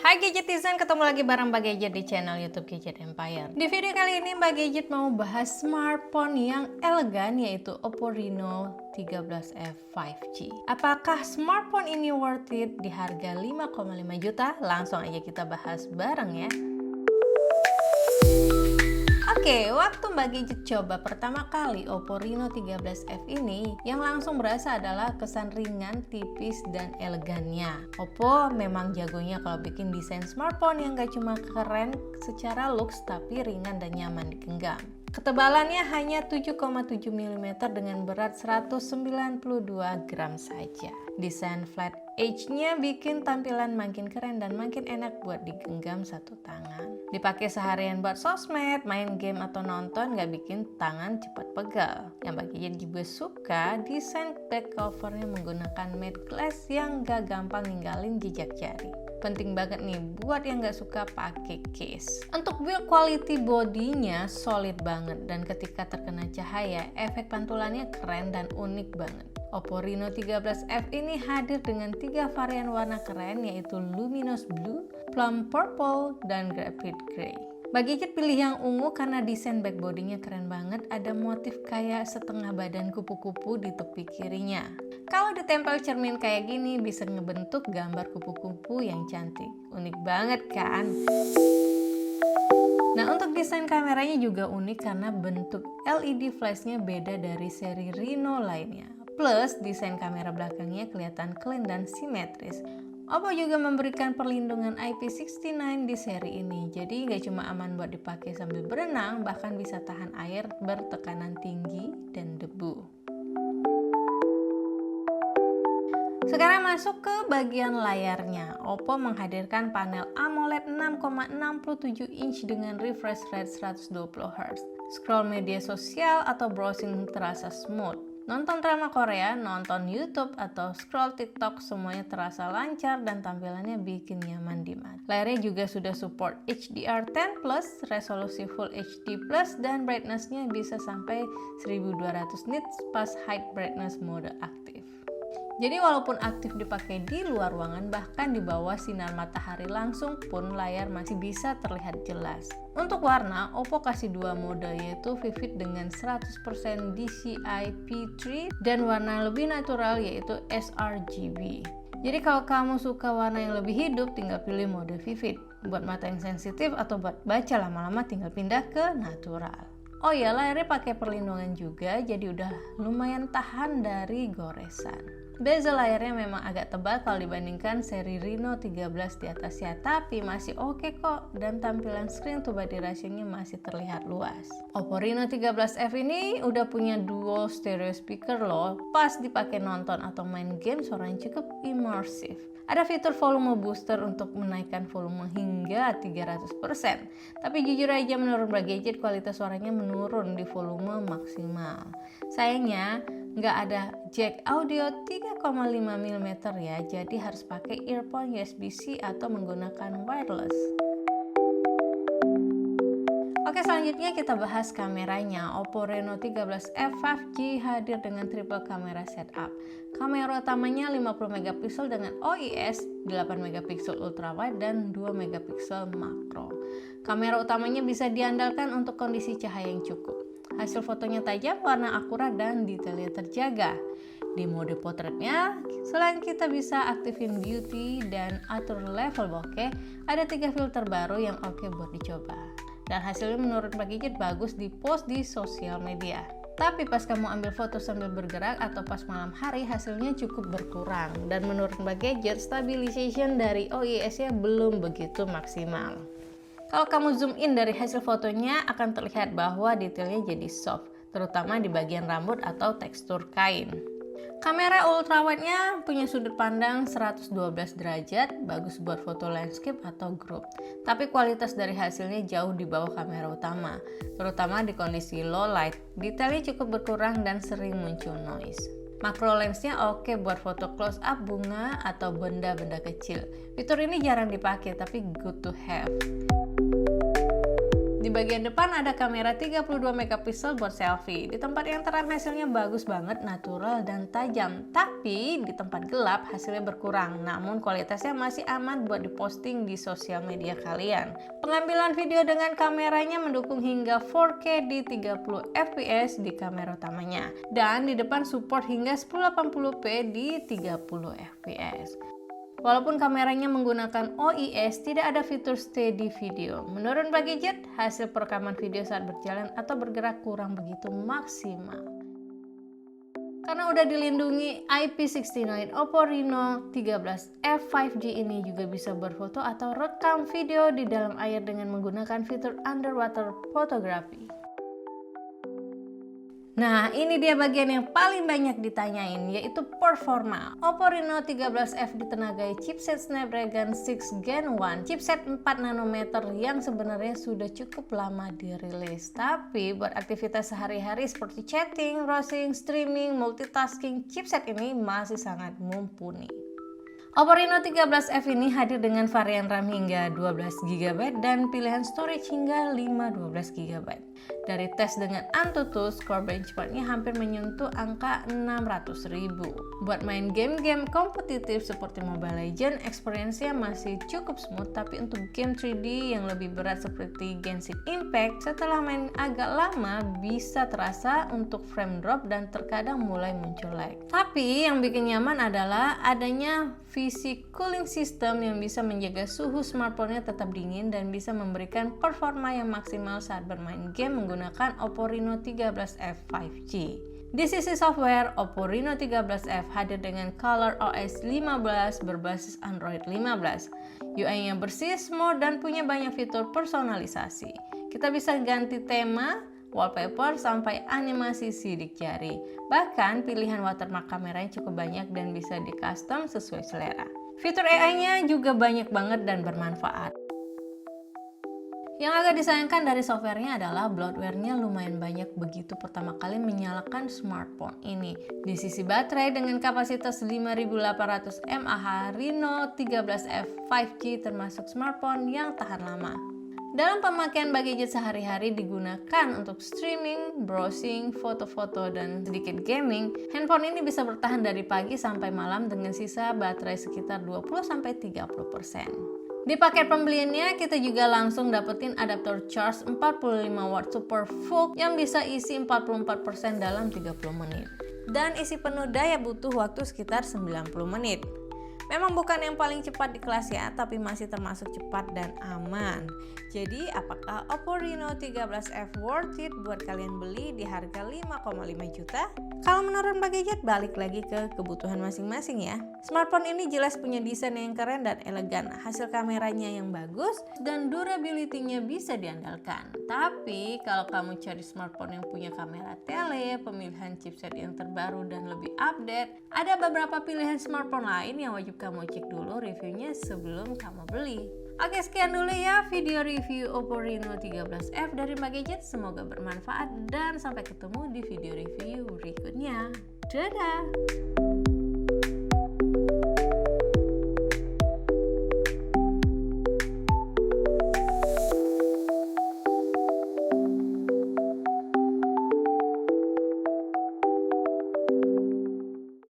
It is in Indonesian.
Hai Gadgetizen, ketemu lagi bareng Mbak Gadget di channel YouTube Gadget Empire. Di video kali ini Mbak Gadget mau bahas smartphone yang elegan, yaitu Oppo Reno 13F 5G. Apakah smartphone ini worth it di harga 5,5 juta? Langsung aja kita bahas bareng ya. Oke, waktu Mbak Gadget coba pertama kali Oppo Reno 13F ini, yang langsung berasa adalah kesan ringan, tipis, dan elegannya. Oppo memang jagonya kalau bikin desain smartphone yang gak cuma keren secara looks, tapi ringan dan nyaman digenggam. Ketebalannya hanya 7,7 mm dengan berat 192 gram saja. Desain flat edge-nya bikin tampilan makin keren dan makin enak buat digenggam satu tangan. Dipakai seharian buat sosmed, main game atau nonton, gak bikin tangan cepat pegal. Yang bagian juga suka desain back covernya menggunakan matte glass yang gak gampang ninggalin jejak jari. Penting banget nih buat yang gak suka pakai case. Untuk build quality bodinya solid banget, dan ketika terkena cahaya, efek pantulannya keren dan unik banget. Oppo Reno 13F ini hadir dengan 3 varian warna keren, yaitu Luminous Blue, Plum Purple, dan Graphite Grey. Mbak Gadget pilih yang ungu karena desain back bodinya keren banget, ada motif kayak setengah badan kupu-kupu di tepi kirinya. Kalau ditempel cermin kayak gini bisa ngebentuk gambar kupu-kupu yang cantik. Unik banget kan? Nah, untuk desain kameranya juga unik karena bentuk LED flashnya beda dari seri Reno lainnya. Plus, desain kamera belakangnya kelihatan clean dan simetris. Oppo juga memberikan perlindungan IP69 di seri ini, jadi nggak cuma aman buat dipakai sambil berenang, bahkan bisa tahan air bertekanan tinggi dan debu. Sekarang masuk ke bagian layarnya. Oppo menghadirkan panel AMOLED 6,67 inch dengan refresh rate 120Hz. Scroll media sosial atau browsing terasa smooth. Nonton drama Korea, nonton YouTube, atau scroll TikTok, semuanya terasa lancar dan tampilannya bikin nyaman di mata. Layarnya juga sudah support HDR10+, resolusi Full HD+, dan brightness-nya bisa sampai 1200 nits pas high brightness mode aktif. Jadi walaupun aktif dipakai di luar ruangan, bahkan di bawah sinar matahari langsung pun layar masih bisa terlihat jelas. Untuk warna, Oppo kasih 2 mode, yaitu Vivid dengan 100% DCI P3 dan warna lebih natural yaitu sRGB. Jadi kalau kamu suka warna yang lebih hidup, tinggal pilih mode Vivid. Buat mata yang sensitif atau buat baca lama-lama, tinggal pindah ke natural. Oh ya, layarnya pakai perlindungan juga, jadi udah lumayan tahan dari goresan. Bezel layarnya memang agak tebal kalau dibandingkan seri Reno 13 di atasnya, tapi masih oke kok, dan tampilan screen to body ratio-nya masih terlihat luas. Oppo Reno 13F ini udah punya dual stereo speaker loh, pas dipakai nonton atau main game suaranya cukup immersif. Ada fitur volume booster untuk menaikkan volume hingga 300%. Tapi jujur aja menurut Mbak Gadget kualitas suaranya menurun di volume maksimal. Sayangnya nggak ada jack audio 3,5 mm ya, jadi harus pakai earphone USB-C atau menggunakan wireless. Oke, selanjutnya kita bahas kameranya. Oppo Reno 13F 5G hadir dengan triple kamera setup. Kamera utamanya 50 megapiksel dengan OIS, 8 megapiksel ultrawide, dan 2 megapiksel makro. Kamera utamanya bisa diandalkan untuk kondisi cahaya yang cukup. Hasil fotonya tajam, warna akurat, dan detailnya terjaga. Di mode potretnya, selain kita bisa aktifin beauty dan atur level bokeh, ada 3 filter baru yang oke buat dicoba. Dan hasilnya menurut Mbak Gadget bagus di post di sosial media. Tapi pas kamu ambil foto sambil bergerak atau pas malam hari, hasilnya cukup berkurang. Dan menurut Mbak Gadget, stabilization dari OIS-nya belum begitu maksimal. Kalau kamu zoom in dari hasil fotonya, akan terlihat bahwa detailnya jadi soft, terutama di bagian rambut atau tekstur kain. Kamera ultrawide-nya punya sudut pandang 112 derajat, bagus buat foto landscape atau group. Tapi kualitas dari hasilnya jauh di bawah kamera utama, terutama di kondisi low light. Detailnya cukup berkurang dan sering muncul noise. Macro lensnya oke buat foto close up bunga atau benda-benda kecil. Fitur ini jarang dipakai tapi good to have. Di bagian depan ada kamera 32 megapiksel buat selfie. Di tempat yang terang hasilnya bagus banget, natural dan tajam. Tapi di tempat gelap hasilnya berkurang, namun kualitasnya masih aman buat diposting di sosial media kalian. Pengambilan video dengan kameranya mendukung hingga 4K di 30 fps di kamera utamanya. Dan di depan support hingga 1080p di 30 fps. Walaupun kameranya menggunakan OIS, tidak ada fitur steady video. Menurut Mbak Gadget, hasil perekaman video saat berjalan atau bergerak kurang begitu maksimal. Karena udah dilindungi IP69, Oppo Reno 13F 5G ini juga bisa berfoto atau rekam video di dalam air dengan menggunakan fitur underwater photography. Nah, ini dia bagian yang paling banyak ditanyain, yaitu performa. Oppo Reno 13F ditenagai chipset Snapdragon 6 Gen 1, chipset 4 nanometer yang sebenarnya sudah cukup lama dirilis. Tapi buat aktivitas sehari-hari seperti chatting, browsing, streaming, multitasking, chipset ini masih sangat mumpuni. Oppo Reno 13F ini hadir dengan varian RAM hingga 12GB dan pilihan storage hingga 512GB. Dari tes dengan AnTuTu, skor benchmarknya hampir menyentuh angka 600.000. Buat main game-game kompetitif seperti Mobile Legends, experience-nya masih cukup smooth, tapi untuk game 3D yang lebih berat seperti Genshin Impact, setelah main agak lama bisa terasa untuk frame drop dan terkadang mulai muncul lag. Tapi yang bikin nyaman adalah adanya VC cooling system yang bisa menjaga suhu smartphone-nya tetap dingin dan bisa memberikan performa yang maksimal saat bermain game menggunakan Oppo Reno 13F 5G. Di sisi software, Oppo Reno 13F hadir dengan ColorOS 15 berbasis Android 15. UI-nya bersih, smooth, dan punya banyak fitur personalisasi. Kita bisa ganti tema, wallpaper, sampai animasi sidik jari. Bahkan pilihan watermark kameranya cukup banyak dan bisa di custom sesuai selera. Fitur AI-nya juga banyak banget dan bermanfaat. Yang agak disayangkan dari softwarenya adalah bloatware-nya lumayan banyak begitu pertama kali menyalakan smartphone ini. Di sisi baterai dengan kapasitas 5800 mAh, Reno 13F 5G termasuk smartphone yang tahan lama. Dalam pemakaian Mbak Gadget sehari-hari digunakan untuk streaming, browsing, foto-foto, dan sedikit gaming, handphone ini bisa bertahan dari pagi sampai malam dengan sisa baterai sekitar 20-30%. Di paket pembeliannya kita juga langsung dapetin adaptor charge 45W super full yang bisa isi 44% dalam 30 menit. Dan isi penuh daya butuh waktu sekitar 90 menit. Memang bukan yang paling cepat di kelas ya, tapi masih termasuk cepat dan aman. Jadi apakah Oppo Reno 13F worth it buat kalian beli di harga 5,5 juta? Kalau menurut Mbak Gadget, balik lagi ke kebutuhan masing-masing ya. Smartphone ini jelas punya desain yang keren dan elegan, hasil kameranya yang bagus, dan durability-nya bisa diandalkan. Tapi kalau kamu cari smartphone yang punya kamera tele, pemilihan chipset yang terbaru dan lebih update, ada beberapa pilihan smartphone lain yang wajib kamu cek dulu reviewnya sebelum kamu beli. Oke, sekian dulu ya video review Oppo Reno 13F dari Mbak Gadget. Semoga bermanfaat dan sampai ketemu di video review berikutnya. Dadah!